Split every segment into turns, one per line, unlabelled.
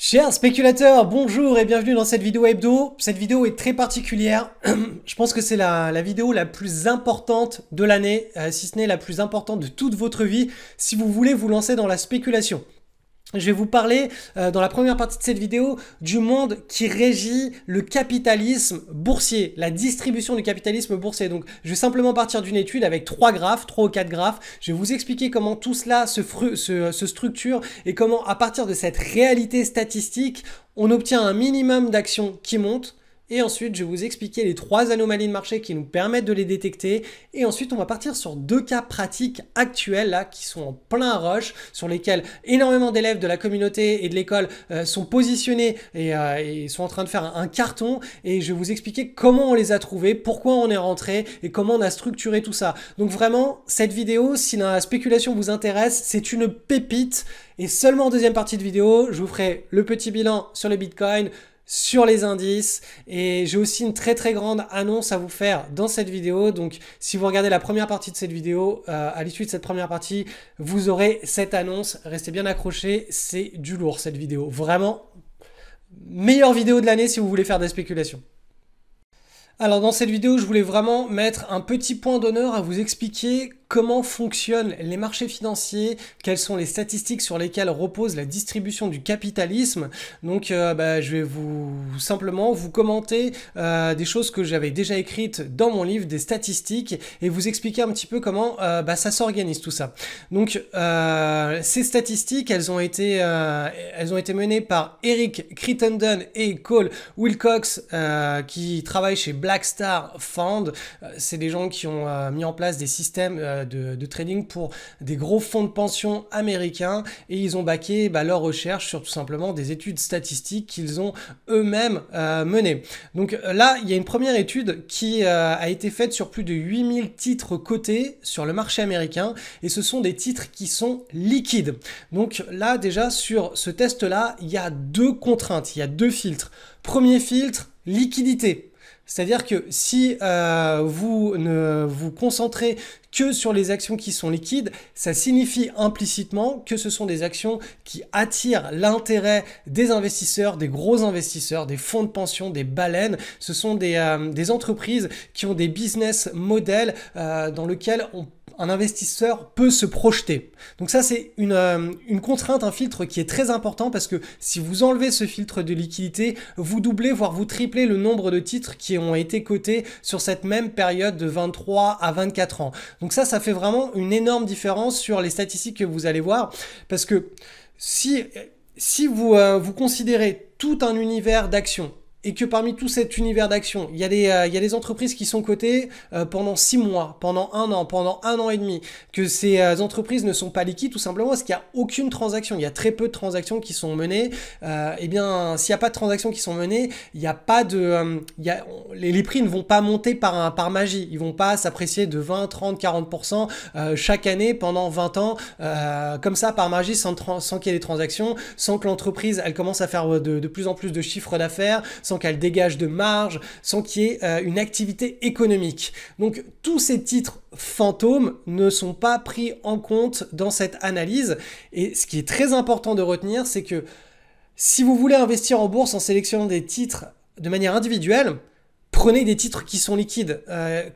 Chers spéculateurs, bonjour et bienvenue dans cette vidéo hebdo. Cette vidéo est très particulière. Je pense que c'est la vidéo la plus importante de l'année, si ce n'est la plus importante de toute votre vie, si vous voulez vous lancer dans la spéculation. Je vais vous parler dans la première partie de cette vidéo du monde qui régit le capitalisme boursier, la distribution du capitalisme boursier. Donc je vais simplement partir d'une étude avec 3 ou 4 graphes. Je vais vous expliquer comment tout cela se structure et comment à partir de cette réalité statistique, on obtient un minimum d'actions qui montent. Et ensuite, je vais vous expliquer les 3 anomalies de marché qui nous permettent de les détecter. Et ensuite, on va partir sur 2 cas pratiques actuels là, qui sont en plein rush, sur lesquels énormément d'élèves de la communauté et de l'école sont positionnés et sont en train de faire un carton. Et je vais vous expliquer comment on les a trouvés, pourquoi on est rentré et comment on a structuré tout ça. Donc vraiment, cette vidéo, si la spéculation vous intéresse, c'est une pépite. Et seulement en deuxième partie de vidéo, je vous ferai le petit bilan sur le Bitcoin, sur les indices, et j'ai aussi une très grande annonce à vous faire dans cette vidéo. Donc si vous regardez la première partie de cette vidéo, à l'issue de cette première partie, vous aurez cette annonce. Restez bien accrochés, c'est du lourd cette vidéo. Vraiment, meilleure vidéo de l'année si vous voulez faire des spéculations. Alors dans cette vidéo, je voulais vraiment mettre un petit point d'honneur à vous expliquer comment fonctionnent les marchés financiers, quelles sont les statistiques sur lesquelles repose la distribution du capitalisme. Donc je vais simplement vous commenter des choses que j'avais déjà écrites dans mon livre, des statistiques, et vous expliquer un petit peu comment ça s'organise tout ça. Donc ces statistiques, elles ont été menées par Eric Crittenden et Cole Wilcox qui travaillent chez Blackstar Fund. C'est des gens qui ont mis en place des systèmes de trading pour des gros fonds de pension américains, et ils ont backé leur recherche sur tout simplement des études statistiques qu'ils ont eux-mêmes menées. Donc là, il y a une première étude qui a été faite sur plus de 8000 titres cotés sur le marché américain, et ce sont des titres qui sont liquides. Donc là, déjà, sur ce test-là, il y a 2 contraintes, il y a 2 filtres. Premier filtre, liquidité. C'est-à-dire que si vous ne vous concentrez que sur les actions qui sont liquides, ça signifie implicitement que ce sont des actions qui attirent l'intérêt des investisseurs, des gros investisseurs, des fonds de pension, des baleines. Ce sont des entreprises qui ont des business models dans lesquels un investisseur peut se projeter. Donc ça, c'est une contrainte, un filtre qui est très important, parce que si vous enlevez ce filtre de liquidité, vous doublez, voire vous triplez le nombre de titres qui ont été cotés sur cette même période de 23 à 24 ans. Donc ça fait vraiment une énorme différence sur les statistiques que vous allez voir, parce que si vous considérez tout un univers d'actions, et que parmi tout cet univers d'action, il y a des entreprises qui sont cotées pendant 6 mois, pendant 1 an, pendant 1 an et demi, que ces entreprises ne sont pas liquides tout simplement parce qu'il n'y a aucune transaction, il y a très peu de transactions qui sont menées. Eh bien, s'il n'y a pas de transactions qui sont menées, il n'y a pas de, les prix ne vont pas monter par magie, ils vont pas s'apprécier de 20, 30, 40% chaque année pendant 20 ans, comme ça par magie, sans qu'il y ait des transactions, sans que l'entreprise elle commence à faire de plus en plus de chiffres d'affaires, sans qu'elle dégage de marge, sans qu'il y ait une activité économique. Donc tous ces titres fantômes ne sont pas pris en compte dans cette analyse, et ce qui est très important de retenir, c'est que si vous voulez investir en bourse en sélectionnant des titres de manière individuelle, prenez des titres qui sont liquides.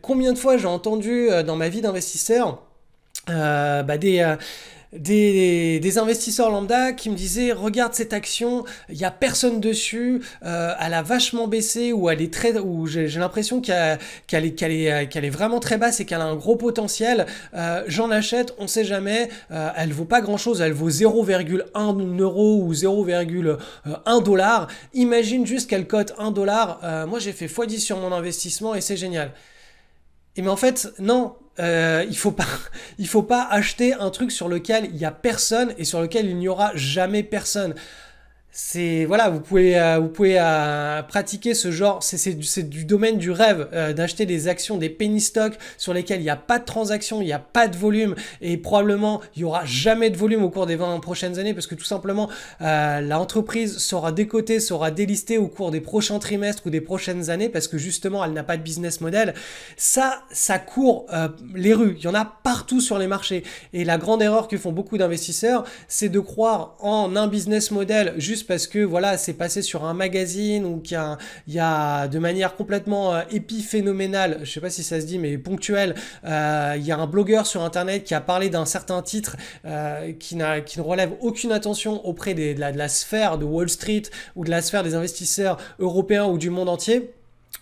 Combien de fois j'ai entendu dans ma vie d'investisseur des investisseurs lambda qui me disaient: regarde cette action, il n'y a personne dessus, elle a vachement baissé, ou elle est ou j'ai l'impression qu'elle est vraiment très basse et qu'elle a un gros potentiel, j'en achète, on sait jamais, elle vaut pas grand chose, elle vaut 0,1 euro ou 0,1 dollar, imagine juste qu'elle cote 1 dollar, moi j'ai fait x10 sur mon investissement et c'est génial. Et mais en fait, non, il faut pas acheter un truc sur lequel il y a personne et sur lequel il n'y aura jamais personne. Voilà, vous pouvez pratiquer ce genre, c'est du domaine du rêve, d'acheter des actions, des penny stocks sur lesquels il n'y a pas de transaction, il n'y a pas de volume, et probablement il n'y aura jamais de volume au cours des 20 prochaines années, parce que tout simplement l'entreprise sera décotée, sera délistée au cours des prochains trimestres ou des prochaines années, parce que justement elle n'a pas de business model. Ça court les rues, il y en a partout sur les marchés, et la grande erreur que font beaucoup d'investisseurs, c'est de croire en un business model juste juste parce que voilà, c'est passé sur un magazine ou il y a de manière complètement épiphénoménale, je sais pas si ça se dit, mais ponctuelle, il y a un blogueur sur internet qui a parlé d'un certain titre qui ne relève aucune attention auprès de la sphère de Wall Street ou de la sphère des investisseurs européens ou du monde entier.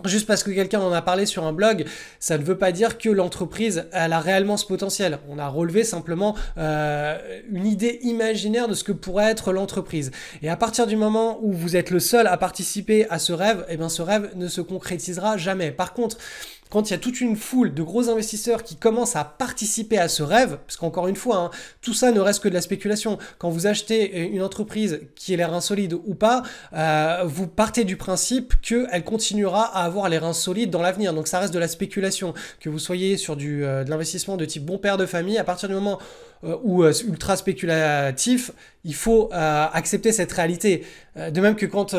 Juste parce que quelqu'un en a parlé sur un blog, ça ne veut pas dire que l'entreprise elle a réellement ce potentiel. On a relevé simplement une idée imaginaire de ce que pourrait être l'entreprise. Et à partir du moment où vous êtes le seul à participer à ce rêve, eh bien ce rêve ne se concrétisera jamais. Par contre, quand il y a toute une foule de gros investisseurs qui commencent à participer à ce rêve, parce qu'encore une fois, hein, tout ça ne reste que de la spéculation. Quand vous achetez une entreprise qui a les reins solides ou pas, vous partez du principe qu'elle continuera à avoir les reins solides dans l'avenir. Donc ça reste de la spéculation. Que vous soyez sur de l'investissement de type bon père de famille, à partir du moment ou ultra spéculatif, il faut accepter cette réalité. De même que quand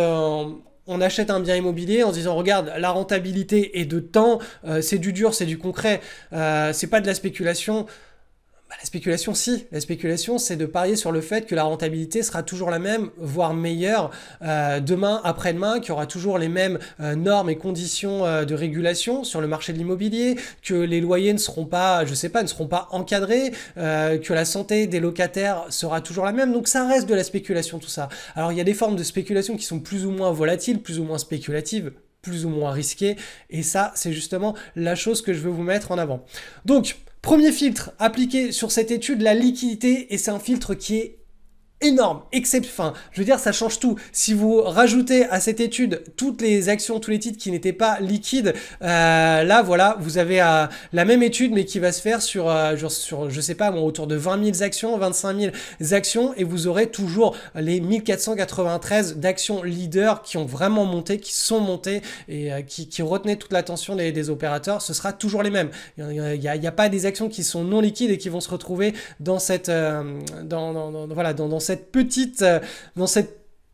on achète un bien immobilier en se disant regarde la rentabilité est de temps, c'est du dur, c'est du concret, c'est pas de la spéculation. La spéculation, si. La spéculation, c'est de parier sur le fait que la rentabilité sera toujours la même, voire meilleure demain, après-demain, qu'il y aura toujours les mêmes normes et conditions de régulation sur le marché de l'immobilier, que les loyers ne seront pas, je sais pas, ne seront pas encadrés, que la santé des locataires sera toujours la même. Donc ça reste de la spéculation, tout ça. Alors il y a des formes de spéculation qui sont plus ou moins volatiles, plus ou moins spéculatives, plus ou moins risquées. Et ça, c'est justement la chose que je veux vous mettre en avant. Donc, premier filtre appliqué sur cette étude, la liquidité, et c'est un filtre qui est énorme, je veux dire, ça change tout. Si vous rajoutez à cette étude toutes les actions, tous les titres qui n'étaient pas liquides, là, voilà, vous avez la même étude, mais qui va se faire sur, je sais pas, bon, autour de 20 000 actions, 25 000 actions, et vous aurez toujours les 1493 d'actions leaders qui ont vraiment monté, qui sont montées, et qui retenaient toute l'attention des opérateurs. Ce sera toujours les mêmes. Il n'y a pas des actions qui sont non liquides et qui vont se retrouver dans cette, voilà, dans cette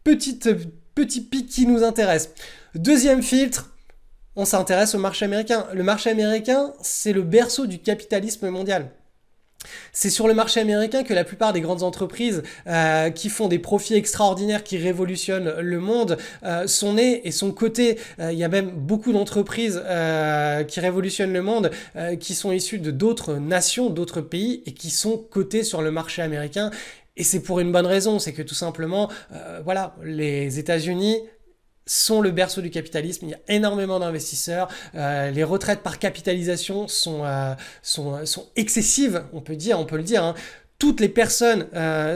petit pic qui nous intéresse. Deuxième filtre, on s'intéresse au marché américain. Le marché américain, c'est le berceau du capitalisme mondial. C'est sur le marché américain que la plupart des grandes entreprises qui font des profits extraordinaires, qui révolutionnent le monde, sont nées et sont cotées. Il y a même beaucoup d'entreprises qui révolutionnent le monde, qui sont issues de d'autres nations, d'autres pays et qui sont cotées sur le marché américain. Et c'est pour une bonne raison, c'est que tout simplement, voilà, les États-Unis sont le berceau du capitalisme, il y a énormément d'investisseurs, les retraites par capitalisation sont excessives, on peut le dire, hein. Toutes les personnes,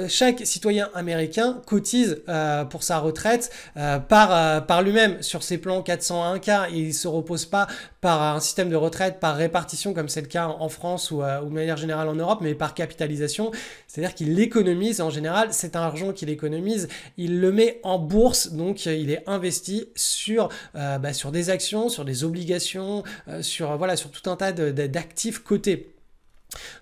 chaque citoyen américain cotise pour sa retraite par lui-même sur ses plans 401K. Il ne se repose pas par un système de retraite par répartition comme c'est le cas en France ou de manière générale en Europe, mais par capitalisation. C'est-à-dire qu'il l'économise en général, c'est un argent qu'il économise, il le met en bourse, donc il est investi sur des actions, sur des obligations, sur tout un tas d'actifs cotés.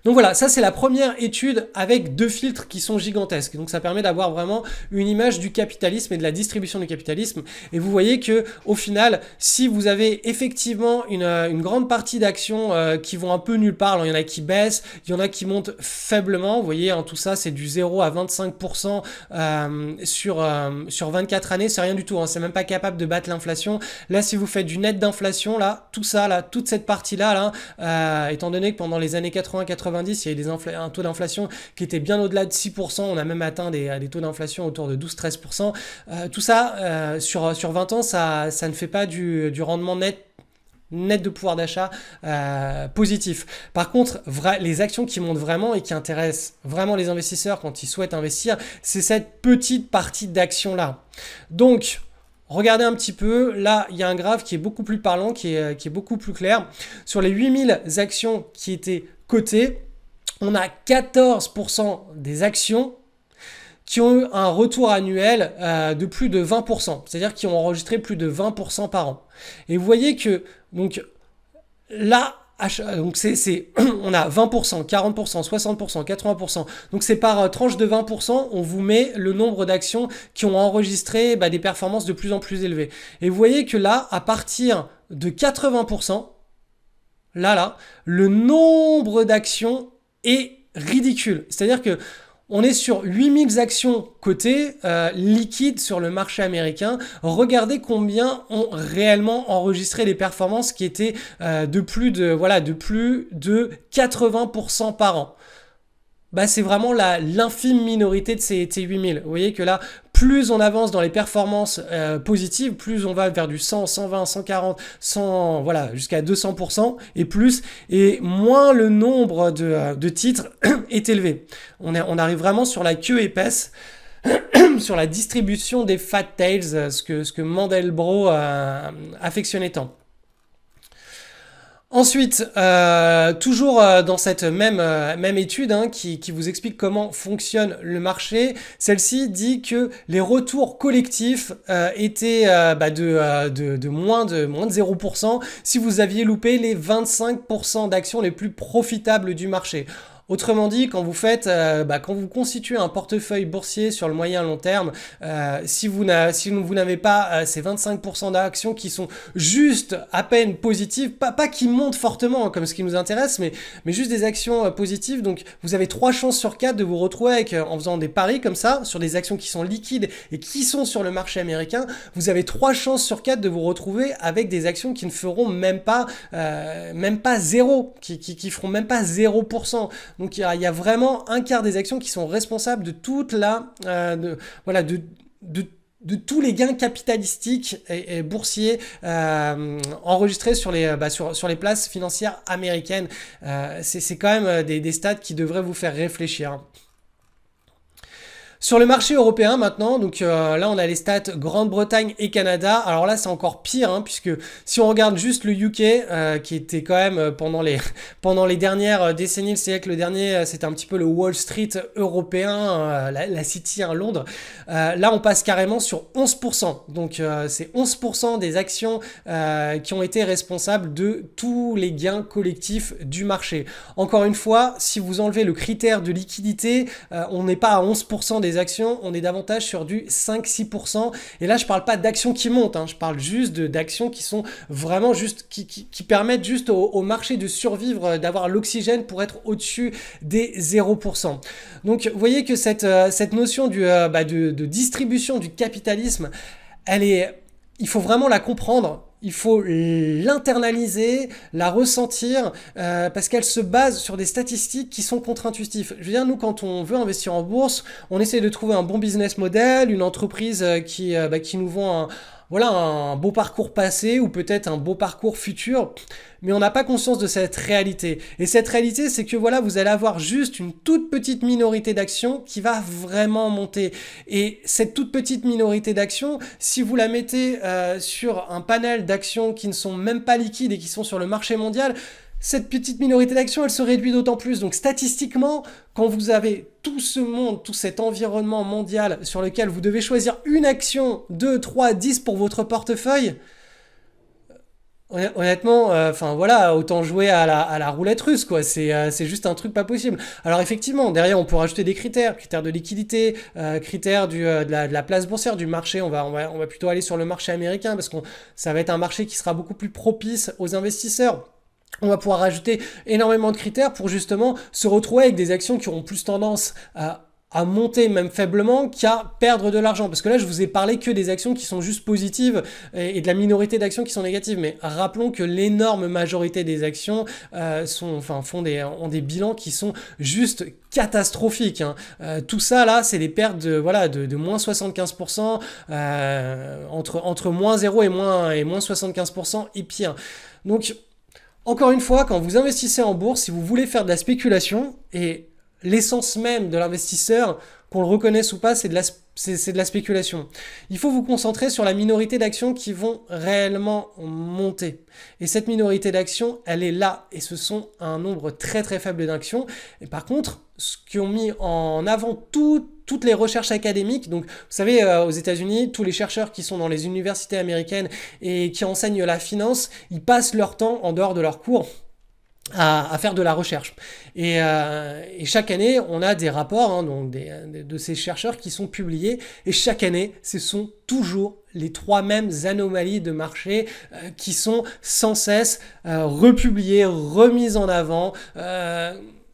Donc voilà, ça c'est la première étude avec deux filtres qui sont gigantesques. Donc ça permet d'avoir vraiment une image du capitalisme et de la distribution du capitalisme. Et vous voyez que au final, si vous avez effectivement une grande partie d'actions qui vont un peu nulle part, alors il y en a qui baissent, il y en a qui montent faiblement. Vous voyez, hein, tout ça c'est du 0 à 25% sur 24 années, c'est rien du tout. Hein, c'est même pas capable de battre l'inflation. Là, si vous faites du net d'inflation, là, tout ça, là, toute cette partie-là, étant donné que pendant les années 80-90, il y a eu un taux d'inflation qui était bien au-delà de 6%, on a même atteint des taux d'inflation autour de 12-13%. Tout ça, sur 20 ans, ça ne fait pas du rendement net de pouvoir d'achat positif. Par contre, les actions qui montent vraiment et qui intéressent vraiment les investisseurs quand ils souhaitent investir, c'est cette petite partie d'actions-là. Donc, regardez un petit peu, là il y a un graphe qui est beaucoup plus parlant, qui est beaucoup plus clair. Sur les 8000 actions qui étaient cotées, on a 14% des actions qui ont eu un retour annuel de plus de 20%, c'est-à-dire qui ont enregistré plus de 20% par an. Et vous voyez que donc là, donc on a 20%, 40%, 60%, 80%. Donc c'est par tranche de 20%, on vous met le nombre d'actions qui ont enregistré des performances de plus en plus élevées. Et vous voyez que là, à partir de 80%, le nombre d'actions est ridicule. C'est-à-dire que On est sur 8000 actions cotées liquides sur le marché américain. Regardez combien ont réellement enregistré les performances qui étaient de plus de 80% par an. Bah, c'est vraiment l'infime minorité de ces 8000. Vous voyez que là, plus on avance dans les performances positives, plus on va vers du 100, 120, 140, 100, voilà, jusqu'à 200% et plus, et moins le nombre de titres est élevé. On arrive vraiment sur la queue épaisse, sur la distribution des fat tails, ce que Mandelbrot affectionnait tant. Ensuite, toujours dans cette même étude qui vous explique comment fonctionne le marché, celle-ci dit que les retours collectifs étaient de moins de 0% si vous aviez loupé les 25% d'actions les plus profitables du marché. Autrement dit, quand vous constituez un portefeuille boursier sur le moyen long terme, si vous n'avez pas ces 25% d'actions qui sont juste à peine positives, pas qui montent fortement comme ce qui nous intéresse, mais juste des actions positives, donc vous avez 3 chances sur 4 de vous retrouver en faisant des paris comme ça, sur des actions qui sont liquides et qui sont sur le marché américain, vous avez 3 chances sur 4 de vous retrouver avec des actions qui ne feront même pas zéro, qui feront même pas 0%. Donc il y a vraiment un quart des actions qui sont responsables de toute de tous les gains capitalistiques et boursiers enregistrés sur les places financières américaines. C'est quand même des stats qui devraient vous faire réfléchir. Sur le marché européen maintenant, donc là on a les stats Grande-Bretagne et Canada. Alors là c'est encore pire, puisque si on regarde juste le UK, qui était quand même pendant les dernières décennies, le siècle dernier, c'était un petit peu le Wall Street européen, la City Londres. Là on passe carrément sur 11%. Donc c'est 11% des actions qui ont été responsables de tous les gains collectifs du marché. Encore une fois, si vous enlevez le critère de liquidité, on n'est pas à 11% des actions, on est davantage sur du 5-6%. Et là, je parle pas d'actions qui montent, je parle juste d'actions qui sont vraiment juste, qui permettent juste au marché de survivre, d'avoir l'oxygène pour être au-dessus des 0%. Donc, vous voyez que cette notion de distribution du capitalisme, il faut vraiment la comprendre. Il faut l'internaliser, la ressentir, parce qu'elle se base sur des statistiques qui sont contre-intuitives. Je veux dire, nous, quand on veut investir en bourse, on essaie de trouver un bon business model, une entreprise qui nous vend un beau parcours passé ou peut-être un beau parcours futur, mais on n'a pas conscience de cette réalité. Et cette réalité, c'est que vous allez avoir juste une toute petite minorité d'actions qui va vraiment monter. Et cette toute petite minorité d'actions, si vous la mettez sur un panel d'actions qui ne sont même pas liquides et qui sont sur le marché mondial, cette petite minorité d'actions, elle se réduit d'autant plus. Donc statistiquement, quand vous avez tout ce monde, tout cet environnement mondial sur lequel vous devez choisir une action, 2, 3, 10 pour votre portefeuille, honnêtement, autant jouer à la roulette russe, quoi. C'est juste un truc pas possible. Alors effectivement, derrière, on peut rajouter des critères de liquidité, critères de la place boursière, du marché. On va plutôt aller sur le marché américain parce que ça va être un marché qui sera beaucoup plus propice aux investisseurs. On va pouvoir rajouter énormément de critères pour justement se retrouver avec des actions qui auront plus tendance à monter même faiblement qu'à perdre de l'argent. Parce que là, je vous ai parlé que des actions qui sont juste positives et de la minorité d'actions qui sont négatives. Mais rappelons que l'énorme majorité des actions ont des bilans qui sont juste catastrophiques. Tout ça, là, c'est des pertes de moins 75%, entre moins 0 et moins 75% et pire. Donc, encore une fois, quand vous investissez en bourse, si vous voulez faire de la spéculation, et l'essence même de l'investisseur, qu'on le reconnaisse ou pas, c'est de la spéculation. Il faut vous concentrer sur la minorité d'actions qui vont réellement monter. Et cette minorité d'actions, elle est là. Et ce sont un nombre très très faible d'actions. Et par contre, ce qui ont mis en avant toutes les recherches académiques, donc vous savez, aux États-Unis, tous les chercheurs qui sont dans les universités américaines et qui enseignent la finance, ils passent leur temps en dehors de leurs cours à faire de la recherche. Et chaque année, on a des rapports de ces chercheurs qui sont publiés. Et chaque année, ce sont toujours les 3 mêmes anomalies de marché qui sont sans cesse republiées, remises en avant.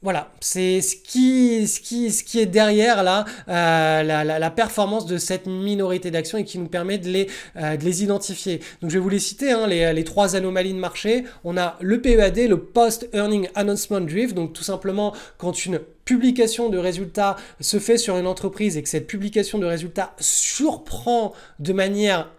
voilà, c'est ce qui est derrière là, la performance de cette minorité d'actions et qui nous permet de les identifier. Donc je vais vous les citer, hein, les trois anomalies de marché. On a le PEAD, le Post Earning Announcement Drift, donc tout simplement quand une publication de résultats se fait sur une entreprise et que cette publication de résultats surprend de manière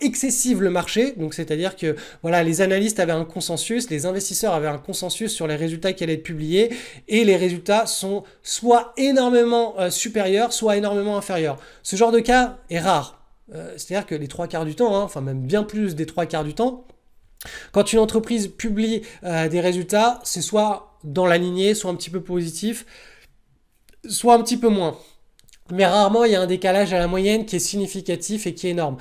excessive le marché, donc c'est-à-dire que voilà, les analystes avaient un consensus, les investisseurs avaient un consensus sur les résultats qui allaient être publiés et les résultats sont soit énormément supérieurs, soit énormément inférieurs. Ce genre de cas est rare, c'est-à-dire que les 3/4 du temps, hein, enfin même bien plus des 3/4 du temps, quand une entreprise publie des résultats, c'est soit dans la lignée, soit un petit peu positif, soit un petit peu moins. Mais rarement, il y a un décalage à la moyenne qui est significatif et qui est énorme.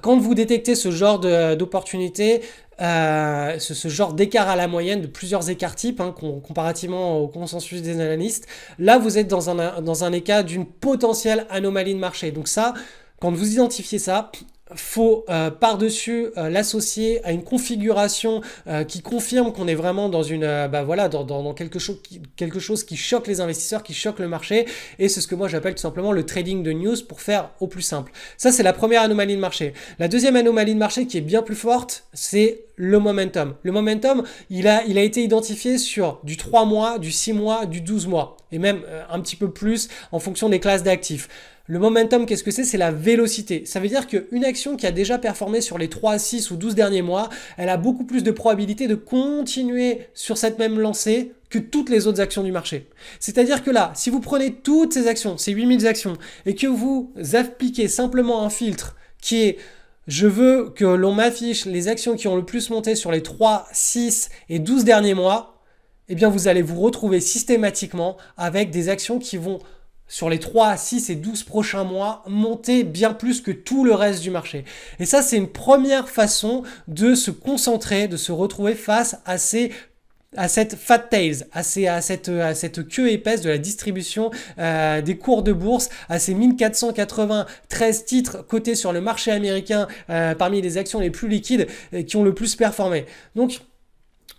Quand vous détectez ce genre d'opportunité, ce genre d'écart à la moyenne, de plusieurs écarts types, hein, comparativement au consensus des analystes, là, vous êtes dans un écart d'une potentielle anomalie de marché. Donc ça, quand vous identifiez ça, faut par-dessus l'associer à une configuration qui confirme qu'on est vraiment dans une voilà dans quelque chose qui choque les investisseurs, qui choque le marché, et c'est ce que moi j'appelle tout simplement le trading de news pour faire au plus simple. Ça, c'est la première anomalie de marché. La deuxième anomalie de marché qui est bien plus forte, c'est le momentum. Le momentum, il a été identifié sur du 3 mois, du 6 mois, du 12 mois et même un petit peu plus en fonction des classes d'actifs. Le momentum, qu'est-ce que c'est? C'est la vélocité. Ça veut dire qu'une action qui a déjà performé sur les 3, 6 ou 12 derniers mois, elle a beaucoup plus de probabilité de continuer sur cette même lancée que toutes les autres actions du marché. C'est-à-dire que là, si vous prenez toutes ces actions, ces 8000 actions, et que vous appliquez simplement un filtre qui est je veux que l'on m'affiche les actions qui ont le plus monté sur les 3, 6 et 12 derniers mois, eh bien vous allez vous retrouver systématiquement avec des actions qui vont sur les 3, 6 et 12 prochains mois, monter bien plus que tout le reste du marché. Et ça, c'est une première façon de se concentrer, de se retrouver face à cette fat tails, à cette queue épaisse de la distribution des cours de bourse, à ces 1493 titres cotés sur le marché américain parmi les actions les plus liquides qui ont le plus performé. Donc,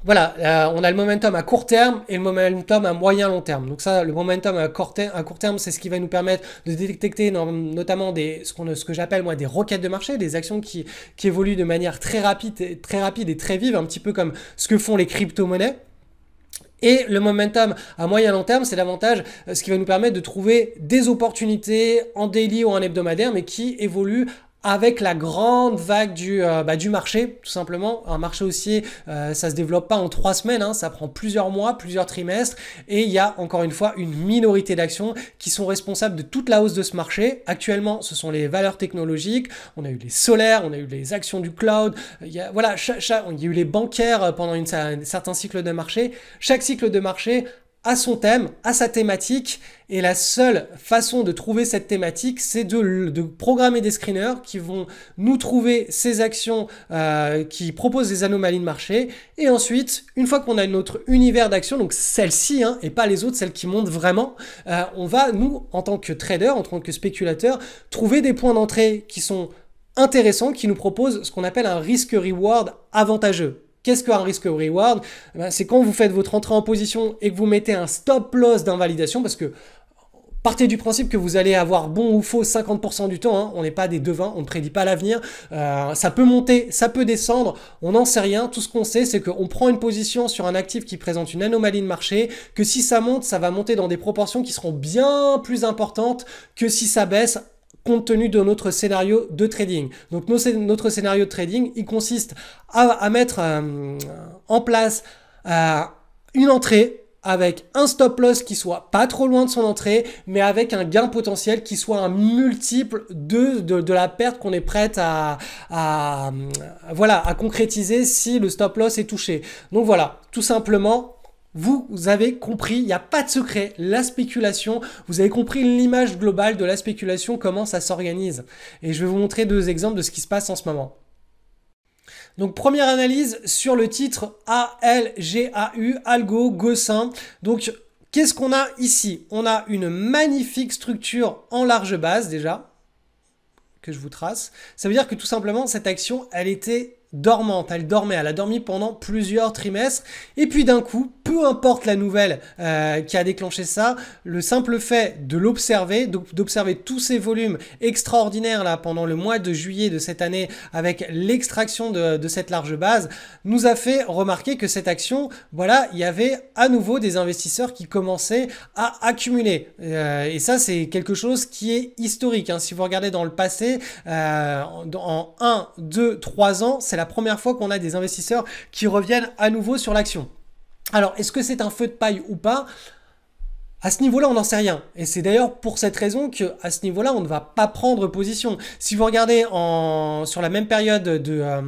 voilà, on a le momentum à court terme et le momentum à moyen long terme. Donc ça, le momentum à court terme, c'est ce qui va nous permettre de détecter notamment ce que j'appelle moi des roquettes de marché, des actions qui évoluent de manière très rapide et très vive, un petit peu comme ce que font les crypto-monnaies. Et le momentum à moyen long terme, c'est davantage ce qui va nous permettre de trouver des opportunités en daily ou en hebdomadaire, mais qui évoluent avec la grande vague du marché, tout simplement. Un marché haussier, ça se développe pas en 3 semaines, hein, ça prend plusieurs mois, plusieurs trimestres, et il y a encore une fois une minorité d'actions qui sont responsables de toute la hausse de ce marché. Actuellement, ce sont les valeurs technologiques, on a eu les solaires, on a eu les actions du cloud, il y a eu les bancaires pendant un certain cycle de marché. Chaque cycle de marché à son thème, à sa thématique, et la seule façon de trouver cette thématique, c'est de programmer des screeners qui vont nous trouver ces actions qui proposent des anomalies de marché, et ensuite, une fois qu'on a notre univers d'actions, donc celle-ci, hein, et pas les autres, celles qui montent vraiment, on va, nous, en tant que trader, en tant que spéculateur, trouver des points d'entrée qui sont intéressants, qui nous proposent ce qu'on appelle un risk-reward avantageux. Qu'est-ce qu'un risk-reward? C'est quand vous faites votre entrée en position et que vous mettez un stop-loss d'invalidation, parce que partez du principe que vous allez avoir bon ou faux 50% du temps, hein. On n'est pas des devins, on ne prédit pas l'avenir, ça peut monter, ça peut descendre, on n'en sait rien. Tout ce qu'on sait, c'est qu'on prend une position sur un actif qui présente une anomalie de marché, que si ça monte, ça va monter dans des proportions qui seront bien plus importantes que si ça baisse, compte tenu de notre scénario de trading. Donc notre scénario de trading, il consiste à mettre en place une entrée avec un stop loss qui soit pas trop loin de son entrée, mais avec un gain potentiel qui soit un multiple de la perte qu'on est prête à concrétiser si le stop loss est touché. Donc voilà, tout simplement, vous avez compris, il n'y a pas de secret, la spéculation, vous avez compris l'image globale de la spéculation, comment ça s'organise. Et je vais vous montrer 2 exemples de ce qui se passe en ce moment. Donc première analyse sur le titre ALGAU, Algo Gossin. Donc qu'est-ce qu'on a ici? On a une magnifique structure en large base déjà, que je vous trace. Ça veut dire que tout simplement cette action, elle était dormante, elle dormait, elle a dormi pendant plusieurs trimestres et puis d'un coup, peu importe la nouvelle qui a déclenché ça, le simple fait de l'observer, d'observer tous ces volumes extraordinaires là pendant le mois de juillet de cette année avec l'extraction de cette large base, nous a fait remarquer que cette action, voilà, il y avait à nouveau des investisseurs qui commençaient à accumuler et ça c'est quelque chose qui est historique, hein. Si vous regardez dans le passé, en 1, 2, 3 ans, c'est la première fois qu'on a des investisseurs qui reviennent à nouveau sur l'action. Alors, est-ce que c'est un feu de paille ou pas? À ce niveau-là, on n'en sait rien. Et c'est d'ailleurs pour cette raison qu'à ce niveau-là, on ne va pas prendre position. Si vous regardez sur la même période de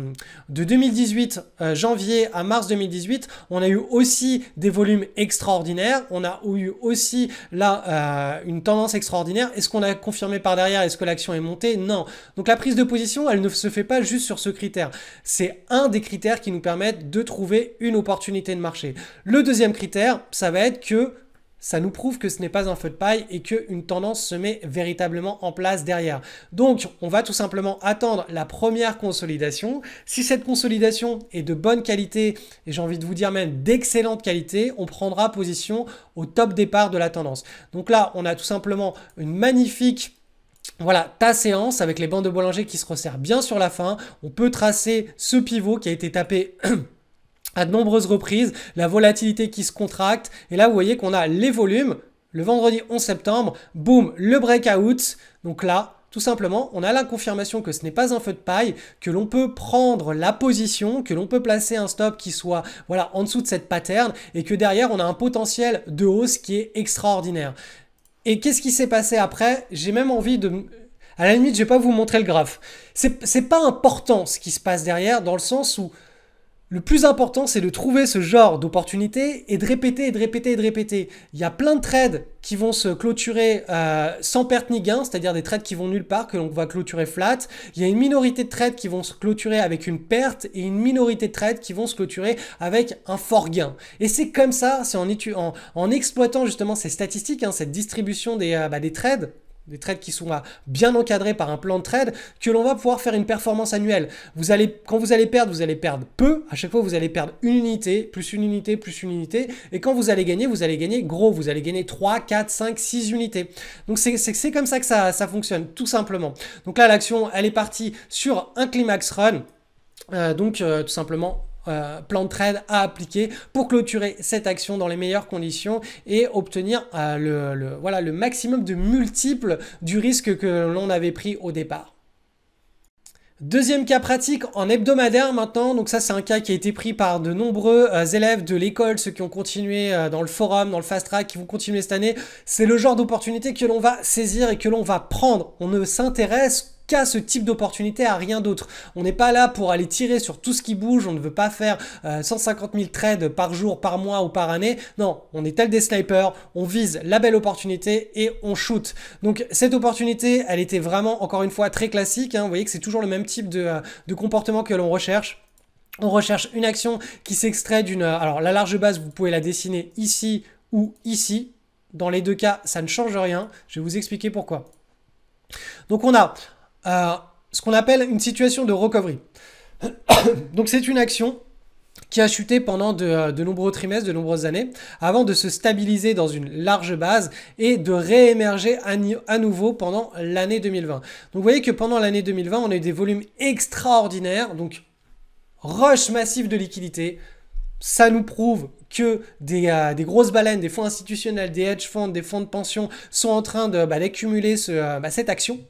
2018, janvier à mars 2018, on a eu aussi des volumes extraordinaires. On a eu aussi là une tendance extraordinaire. Est-ce qu'on a confirmé par derrière? Est-ce que l'action est montée? Non. Donc la prise de position, elle ne se fait pas juste sur ce critère. C'est un des critères qui nous permettent de trouver une opportunité de marché. Le deuxième critère, ça va être que ça nous prouve que ce n'est pas un feu de paille et qu'une tendance se met véritablement en place derrière. Donc, on va tout simplement attendre la première consolidation. Si cette consolidation est de bonne qualité, et j'ai envie de vous dire même d'excellente qualité, on prendra position au top départ de la tendance. Donc là, on a tout simplement une magnifique ta séance avec les bandes de Bollinger qui se resserrent bien sur la fin. On peut tracer ce pivot qui a été tapé à de nombreuses reprises, la volatilité qui se contracte. Et là, vous voyez qu'on a les volumes. Le vendredi 11 septembre, boum, le breakout. Donc là, tout simplement, on a la confirmation que ce n'est pas un feu de paille, que l'on peut prendre la position, que l'on peut placer un stop qui soit en dessous de cette pattern et que derrière, on a un potentiel de hausse qui est extraordinaire. Et qu'est-ce qui s'est passé après? J'ai même envie de... À la limite, je ne vais pas vous montrer le graphe. C'est pas important ce qui se passe derrière dans le sens où le plus important, c'est de trouver ce genre d'opportunité et de répéter et de répéter et de répéter. Il y a plein de trades qui vont se clôturer sans perte ni gain, c'est-à-dire des trades qui vont nulle part, que l'on va clôturer flat. Il y a une minorité de trades qui vont se clôturer avec une perte et une minorité de trades qui vont se clôturer avec un fort gain. Et c'est comme ça, c'est en exploitant justement ces statistiques, cette distribution des trades, des trades qui sont bien encadrés par un plan de trade, que l'on va pouvoir faire une performance annuelle. Quand vous allez perdre peu. À chaque fois, vous allez perdre une unité, plus une unité, plus une unité. Et quand vous allez gagner gros. Vous allez gagner 3, 4, 5, 6 unités. Donc, c'est comme ça que ça fonctionne, tout simplement. Donc là, l'action, elle est partie sur un climax run. Tout simplement... plan de trade à appliquer pour clôturer cette action dans les meilleures conditions et obtenir le maximum de multiples du risque que l'on avait pris au départ. Deuxième cas pratique en hebdomadaire maintenant, donc ça c'est un cas qui a été pris par de nombreux élèves de l'école, ceux qui ont continué dans le forum, dans le fast track, qui vont continuer cette année. C'est le genre d'opportunité que l'on va saisir et que l'on va prendre. On ne s'intéresse qu'à ce type d'opportunité, à rien d'autre. On n'est pas là pour aller tirer sur tout ce qui bouge, on ne veut pas faire 150 000 trades par jour, par mois ou par année. Non, on est tel des snipers, on vise la belle opportunité et on shoot. Donc cette opportunité, elle était vraiment, encore une fois, très classique. Vous voyez que c'est toujours le même type de comportement que l'on recherche. On recherche une action qui s'extrait d'une... Alors la large base, vous pouvez la dessiner ici ou ici. Dans les deux cas, ça ne change rien. Je vais vous expliquer pourquoi. Donc on a... ce qu'on appelle une situation de recovery. Donc c'est une action qui a chuté pendant de nombreux trimestres, de nombreuses années, avant de se stabiliser dans une large base et de réémerger à nouveau pendant l'année 2020. Donc vous voyez que pendant l'année 2020, on a eu des volumes extraordinaires, donc rush massif de liquidité. Ça nous prouve que des grosses baleines, des fonds institutionnels, des hedge funds, des fonds de pension sont en train d'accumuler cette action.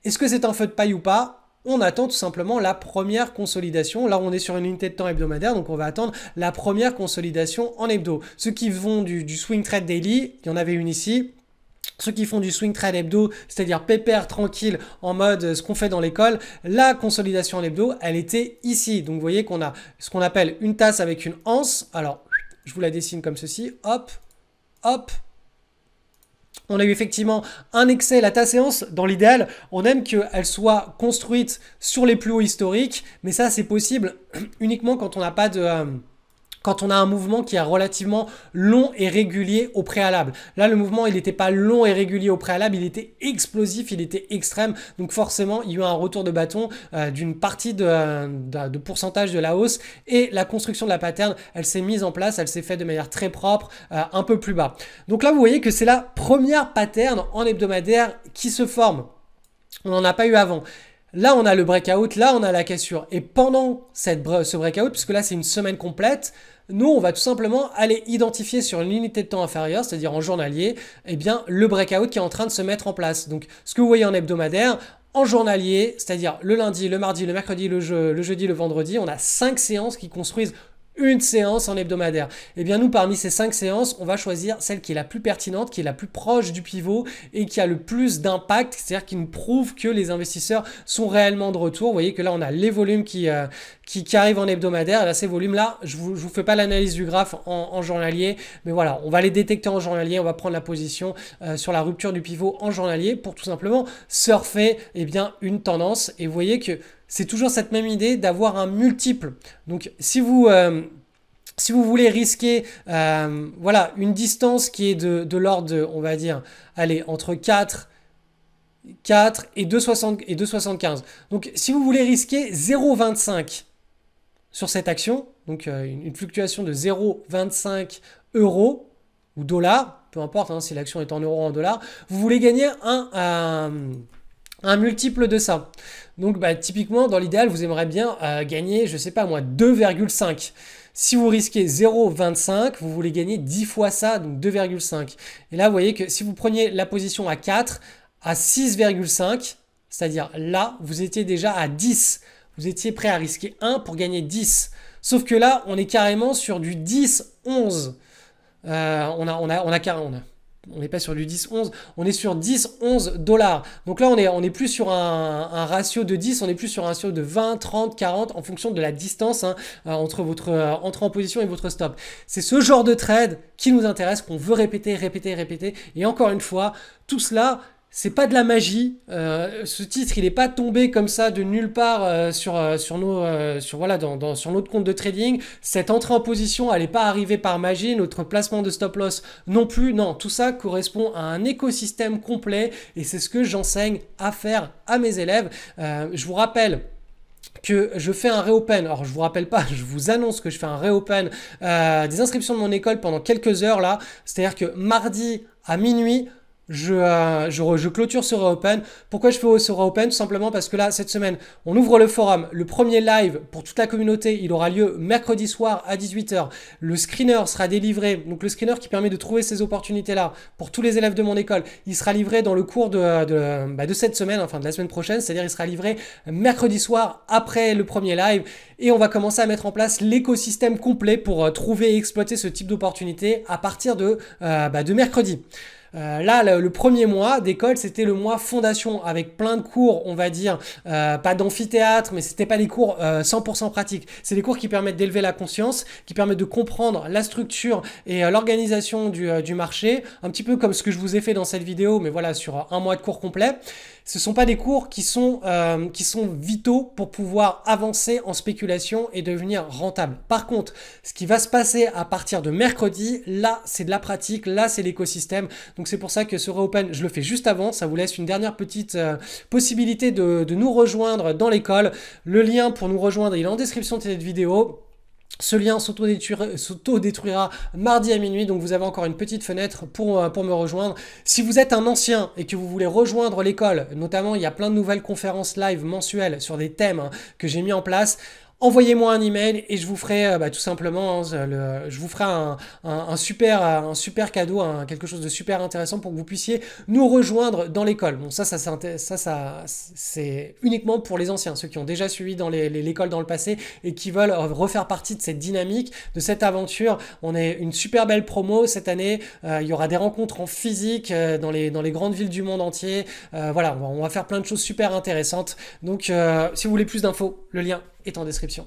Est-ce que c'est un feu de paille ou pas? On attend tout simplement la première consolidation. Là, on est sur une unité de temps hebdomadaire, donc on va attendre la première consolidation en hebdo. Ceux qui font du swing trade daily, il y en avait une ici. Ceux qui font du swing trade hebdo, c'est-à-dire pépère, tranquille, en mode ce qu'on fait dans l'école, la consolidation en hebdo, elle était ici. Donc vous voyez qu'on a ce qu'on appelle une tasse avec une anse. Alors, je vous la dessine comme ceci. Hop, hop. On a eu effectivement un excès, la tasse séance, dans l'idéal, on aime qu'elle soit construite sur les plus hauts historiques, mais ça c'est possible uniquement quand on n'a pas quand on a un mouvement qui est relativement long et régulier au préalable. Là, le mouvement, il n'était pas long et régulier au préalable, il était explosif, il était extrême. Donc forcément, il y a eu un retour de bâton d'une partie de pourcentage de la hausse et la construction de la pattern, elle s'est mise en place, elle s'est faite de manière très propre, un peu plus bas. Donc là, vous voyez que c'est la première pattern en hebdomadaire qui se forme. On n'en a pas eu avant. Là, on a le breakout, là, on a la cassure. Et pendant ce breakout, puisque là, c'est une semaine complète, nous, on va tout simplement aller identifier sur une unité de temps inférieure, c'est-à-dire en journalier, eh bien, le breakout qui est en train de se mettre en place. Donc, ce que vous voyez en hebdomadaire, en journalier, c'est-à-dire le lundi, le mardi, le mercredi, le jeudi, le vendredi, on a 5 séances qui construisent une séance en hebdomadaire. Et bien nous, parmi ces 5 séances, on va choisir celle qui est la plus pertinente, qui est la plus proche du pivot et qui a le plus d'impact, c'est-à-dire qui nous prouve que les investisseurs sont réellement de retour. Vous voyez que là, on a les volumes qui arrivent en hebdomadaire. Et là, ces volumes-là, je vous fais pas l'analyse du graphe en journalier, mais voilà, on va les détecter en journalier, on va prendre la position sur la rupture du pivot en journalier pour tout simplement surfer eh bien, une tendance. Et vous voyez que c'est toujours cette même idée d'avoir un multiple. Donc, si vous voulez risquer voilà, une distance qui est de l'ordre de, on va dire, allez, entre 4 et 2,75. Donc, si vous voulez risquer 0,25 sur cette action, donc une fluctuation de 0,25 euros ou dollars, peu importe hein, si l'action est en euros ou en dollars, vous voulez gagner un multiple de ça. Donc bah, typiquement dans l'idéal vous aimeriez bien gagner je sais pas moi 2,5. Si vous risquez 0,25 vous voulez gagner 10 fois ça, donc 2,5. Et là vous voyez que si vous preniez la position à 4, à 6,5, c'est-à-dire là vous étiez déjà à 10. Vous étiez prêt à risquer 1 pour gagner 10. Sauf que là on est carrément sur du 10-11. On n'est pas sur du 10-11, on est sur 10-11 dollars. Donc là, on est plus sur un ratio de 10, on est plus sur un ratio de 20, 30, 40 en fonction de la distance hein, entre votre entrée en position et votre stop. C'est ce genre de trade qui nous intéresse, qu'on veut répéter, répéter, répéter. Et encore une fois, tout cela, c'est pas de la magie. Ce titre, il n'est pas tombé comme ça de nulle part sur notre compte de trading. Cette entrée en position, elle n'est pas arrivée par magie. Notre placement de stop loss non plus. Non, tout ça correspond à un écosystème complet et c'est ce que j'enseigne à faire à mes élèves. Je vous rappelle que je fais un reopen, alors je vous rappelle pas, je vous annonce que je fais un reopen des inscriptions de mon école pendant quelques heures là, c'est-à-dire que mardi à minuit, je clôture ce reopen. Pourquoi je fais ce reopen? Tout simplement parce que là, cette semaine, on ouvre le forum. Le premier live pour toute la communauté, il aura lieu mercredi soir à 18 h. Le screener sera délivré. Donc le screener qui permet de trouver ces opportunités-là pour tous les élèves de mon école, il sera livré dans le cours de cette semaine, enfin de la semaine prochaine. C'est-à-dire il sera livré mercredi soir après le premier live. Et on va commencer à mettre en place l'écosystème complet pour trouver et exploiter ce type d'opportunités à partir de mercredi. Là, le premier mois d'école, c'était le mois fondation avec plein de cours, on va dire, pas d'amphithéâtre, mais c'était pas des cours 100% pratiques. C'est des cours qui permettent d'élever la conscience, qui permettent de comprendre la structure et l'organisation du marché, un petit peu comme ce que je vous ai fait dans cette vidéo, mais voilà, sur un mois de cours complet. Ce ne sont pas des cours qui sont vitaux pour pouvoir avancer en spéculation et devenir rentable. Par contre, ce qui va se passer à partir de mercredi, là, c'est de la pratique, là, c'est l'écosystème. Donc, c'est pour ça que ce reopen, je le fais juste avant. Ça vous laisse une dernière petite possibilité de nous rejoindre dans l'école. Le lien pour nous rejoindre, il est en description de cette vidéo. Ce lien s'auto-détruira mardi à minuit, donc vous avez encore une petite fenêtre pour me rejoindre. Si vous êtes un ancien et que vous voulez rejoindre l'école, notamment il y a plein de nouvelles conférences live mensuelles sur des thèmes que j'ai mis en place, envoyez-moi un email et je vous ferai tout simplement je vous ferai un super cadeau, quelque chose de super intéressant pour que vous puissiez nous rejoindre dans l'école. Bon, ça c'est uniquement pour les anciens, ceux qui ont déjà suivi dans l'école dans le passé et qui veulent refaire partie de cette dynamique, de cette aventure. On est une super belle promo cette année. Il y aura des rencontres en physique dans les grandes villes du monde entier. Voilà, on va faire plein de choses super intéressantes. Donc, si vous voulez plus d'infos, le lien est en description.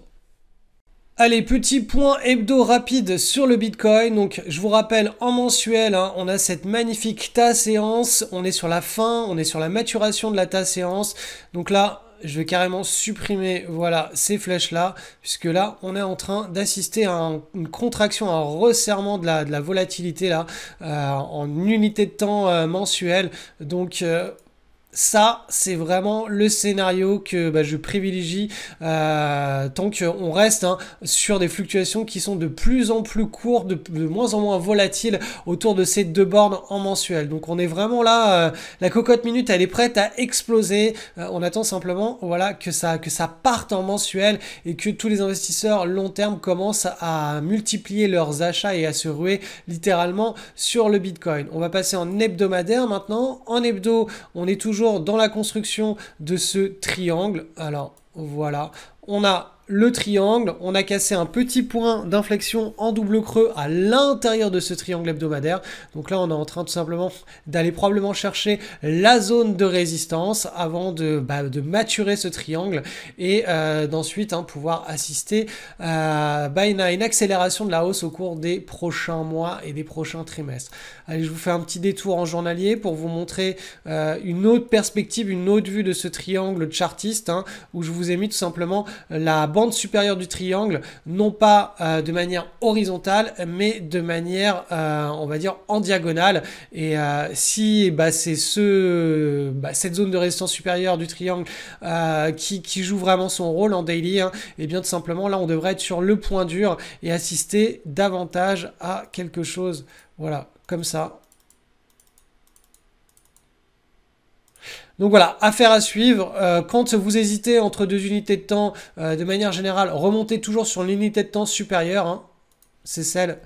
Allez, petit point hebdo rapide sur le Bitcoin. Donc, je vous rappelle, en mensuel, on a cette magnifique TAS séance. On est sur la fin, on est sur la maturation de la TAS séance. Donc là, je vais carrément supprimer, voilà, ces flèches-là, puisque là, on est en train d'assister à une contraction, un resserrement de la volatilité, là, en unité de temps mensuelle. Donc, ça, c'est vraiment le scénario que je privilégie tant qu'on reste sur des fluctuations qui sont de plus en plus courtes, de moins en moins volatiles autour de ces 2 bornes en mensuel. Donc on est vraiment là, la cocotte minute, elle est prête à exploser. On attend simplement voilà, que ça parte en mensuel et que tous les investisseurs long terme commencent à multiplier leurs achats et à se ruer littéralement sur le Bitcoin. On va passer en hebdomadaire maintenant. En hebdo, on est toujours dans la construction de ce triangle. Alors voilà, on a le triangle, on a cassé un petit point d'inflexion en double creux à l'intérieur de ce triangle hebdomadaire. Donc là, on est en train tout simplement d'aller probablement chercher la zone de résistance avant de maturer ce triangle et d'ensuite pouvoir assister à une accélération de la hausse au cours des prochains mois et des prochains trimestres. Allez, je vous fais un petit détour en journalier pour vous montrer une autre perspective, une autre vue de ce triangle chartiste où je vous ai mis tout simplement la bande supérieure du triangle, non pas de manière horizontale, mais de manière, on va dire, en diagonale. Et si c'est cette zone de résistance supérieure du triangle qui joue vraiment son rôle en daily, et bien tout simplement, là, on devrait être sur le point dur et assister davantage à quelque chose, voilà, comme ça. Donc voilà, affaire à suivre. Quand vous hésitez entre 2 unités de temps, de manière générale, remontez toujours sur l'unité de temps supérieure. C'est celle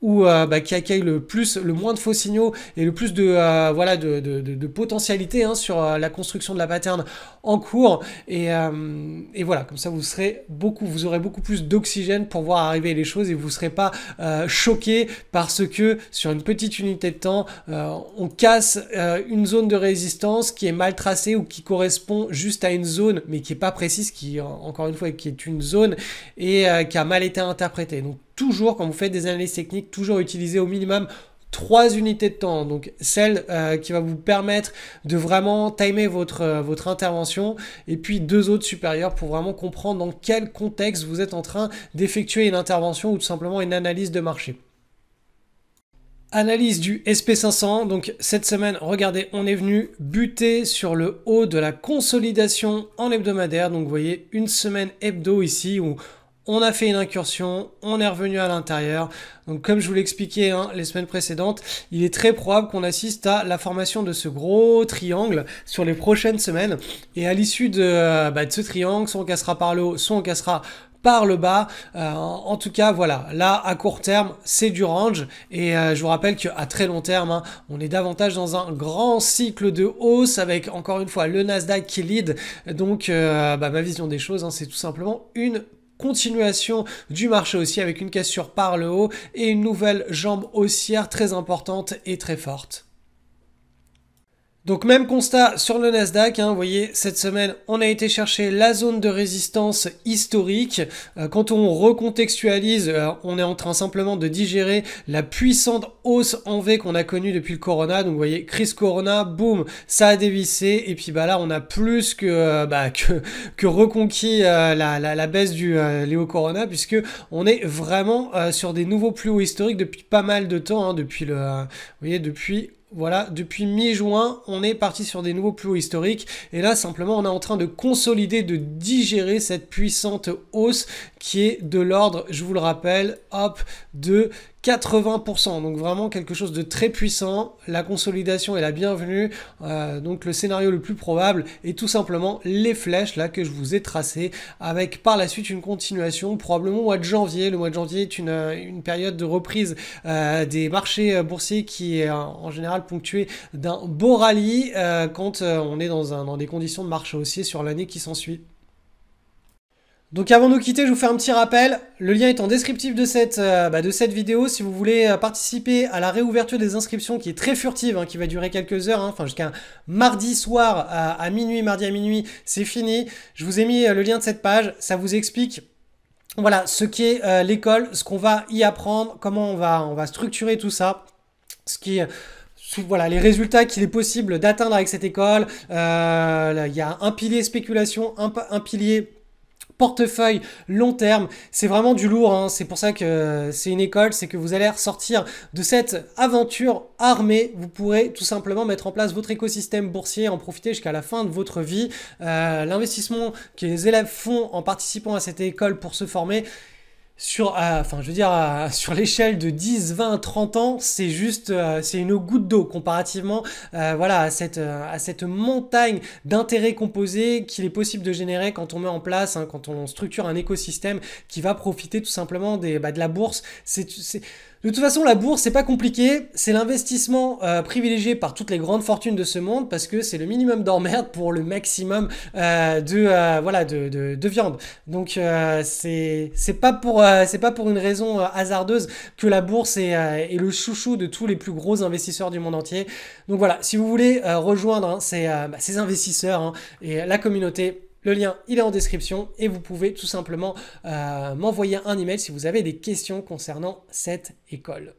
où qui accueille le moins de faux signaux et le plus de potentialité sur la construction de la pattern en cours. Et voilà, comme ça vous aurez beaucoup plus d'oxygène pour voir arriver les choses et vous ne serez pas choqué parce que sur une petite unité de temps, on casse une zone de résistance qui est mal tracée ou qui correspond juste à une zone, mais qui n'est pas précise, qui encore une fois qui est une zone et qui a mal été interprétée. Donc toujours, quand vous faites des analyses techniques, toujours utiliser au minimum 3 unités de temps. Donc celle qui va vous permettre de vraiment timer votre intervention et puis 2 autres supérieures pour vraiment comprendre dans quel contexte vous êtes en train d'effectuer une intervention ou tout simplement une analyse de marché. Analyse du SP500, donc cette semaine, regardez, on est venu buter sur le haut de la consolidation en hebdomadaire. Donc vous voyez, une semaine hebdo ici où on a fait une incursion, on est revenu à l'intérieur. Donc comme je vous l'expliquais les semaines précédentes, il est très probable qu'on assiste à la formation de ce gros triangle sur les prochaines semaines. Et à l'issue de ce triangle, soit on cassera par le haut, soit on cassera par le bas. En tout cas, voilà, là à court terme, c'est du range et je vous rappelle qu'à très long terme, on est davantage dans un grand cycle de hausse avec encore une fois le Nasdaq qui lead. Donc ma vision des choses, c'est tout simplement une continuation du marché haussier avec une cassure par le haut et une nouvelle jambe haussière très importante et très forte. Donc même constat sur le Nasdaq, vous voyez, cette semaine, on a été chercher la zone de résistance historique. Quand on recontextualise, on est en train simplement de digérer la puissante hausse en V qu'on a connue depuis le Corona. Donc vous voyez, crise Corona, boum, ça a dévissé. Et puis là, on a plus que reconquis la baisse du Léo Corona, puisque on est vraiment sur des nouveaux plus hauts historiques depuis pas mal de temps, depuis depuis mi-juin, on est parti sur des nouveaux plus hauts historiques. Et là, simplement, on est en train de consolider, de digérer cette puissante hausse qui est de l'ordre, je vous le rappelle, de 80%. Donc vraiment quelque chose de très puissant. La consolidation est la bienvenue. Donc le scénario le plus probable est tout simplement les flèches là que je vous ai tracées avec par la suite une continuation probablement au mois de janvier. Le mois de janvier est une période de reprise des marchés boursiers qui est en général ponctuée d'un beau rallye quand on est dans des conditions de marché haussier sur l'année qui s'ensuit. Donc avant de nous quitter, je vous fais un petit rappel. Le lien est en descriptif de cette vidéo. Si vous voulez participer à la réouverture des inscriptions qui est très furtive, qui va durer quelques heures, jusqu'à mardi soir à minuit, mardi à minuit, c'est fini. Je vous ai mis le lien de cette page. Ça vous explique voilà, ce qu'est l'école, ce qu'on va y apprendre, comment on va structurer tout ça. voilà, les résultats qu'il est possible d'atteindre avec cette école. Il y a un pilier spéculation, un pilier portefeuille long terme, c'est vraiment du lourd, hein. C'est pour ça que c'est une école, c'est que vous allez ressortir de cette aventure armée, vous pourrez tout simplement mettre en place votre écosystème boursier, en profiter jusqu'à la fin de votre vie. L'investissement que les élèves font en participant à cette école pour se former, sur, sur l'échelle de 10, 20, 30 ans, c'est juste, c'est une goutte d'eau comparativement, voilà, à cette montagne d'intérêts composés qu'il est possible de générer quand on met en place, hein, quand on structure un écosystème qui va profiter tout simplement de la bourse. De toute façon, la bourse, c'est pas compliqué, c'est l'investissement privilégié par toutes les grandes fortunes de ce monde parce que c'est le minimum d'emmerde pour le maximum de viande. Donc c'est pas pour une raison hasardeuse que la bourse est le chouchou de tous les plus gros investisseurs du monde entier. Donc voilà, si vous voulez rejoindre ces investisseurs, hein, et la communauté, le lien, il est en description et vous pouvez tout simplement m'envoyer un email si vous avez des questions concernant cette école.